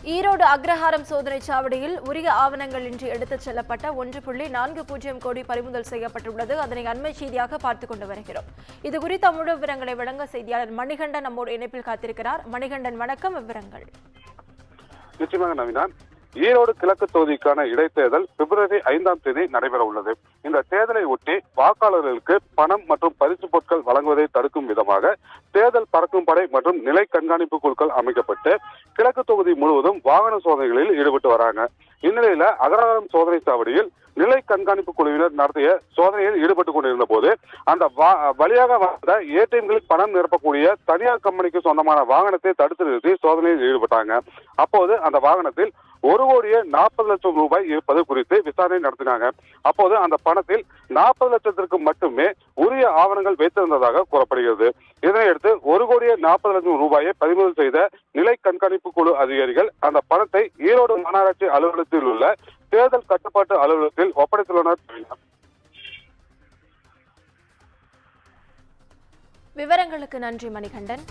ஈரோடு அக்ரஹாரம் சோதனைச் சாவடியில் உரிய ஆவணங்களின்றி எடுத்துச் செல்லப்பட்ட 1.40 கோடி பறிமுதல் செய்யப்பட்டுள்ளது. அதனை அண்மை செய்தியாக பார்த்துக் கொண்டு வருகிறோம். இதுகுறித்த முழு விவரங்களை வழங்க செய்தியாளர் மணிகண்டன் நம்மோடு இணைப்பில் காத்திருக்கிறார். மணிகண்டன், வணக்கம். விவரங்கள். நிச்சயமாக நவீனா, ஈரோடு கிழக்கு தொகுதிக்கான இடைத்தேர்தல் பிப்ரவரி 5ஆம் தேதி நடைபெற உள்ளது. இந்த தேர்தலை ஒட்டி வாக்காளர்களுக்கு பணம் மற்றும் பரிசு பொருட்கள் வழங்குவதை தடுக்கும் விதமாக தேர்தல் பறக்கும் படை மற்றும் நிலை கண்காணிப்பு குழுக்கள் அமைக்கப்பட்டு கிழக்கு தொகுதி முழுவதும் வாகன சோதனைகளில் ஈடுபட்டு வராங்க. இந்நிலையில அக்ரஹாரம் சோதனை சாவடியில் நிலை கண்காணிப்பு குழுவினர் நடத்திய சோதனையில் ஈடுபட்டுக் கொண்டிருந்த போது அந்த வழியாக வந்த ஏடிஎம்களில் பணம் நிரப்பக்கூடிய தனியார் கம்பெனிக்கு சொந்தமான வாகனத்தை தடுத்து நிறுத்தி சோதனையில் ஈடுபட்டாங்க. அப்போது அந்த வாகனத்தில் 1,40,00,000 ரூபாய் இருப்பது குறித்து விசாரணை நடத்தினாங்க. அப்போது அந்த பணத்தில் 40 லட்சத்திற்கு மட்டுமே உரிய ஆவணங்கள் வைத்திருந்ததாக கூறப்படுகிறது. இதனையடுத்து 1,40,00,000 ரூபாயை பறிமுதல் செய்த நிலை கண்காணிப்பு குழு அதிகாரிகள் அந்த பணத்தை ஈரோடு மாநகராட்சி அலுவலகத்தில் உள்ள தேர்தல் கட்டுப்பாட்டு அலுவலகத்தில் ஒப்படைத்துள்ளனர். விவரங்களுக்கு நன்றி மணிகண்டன்.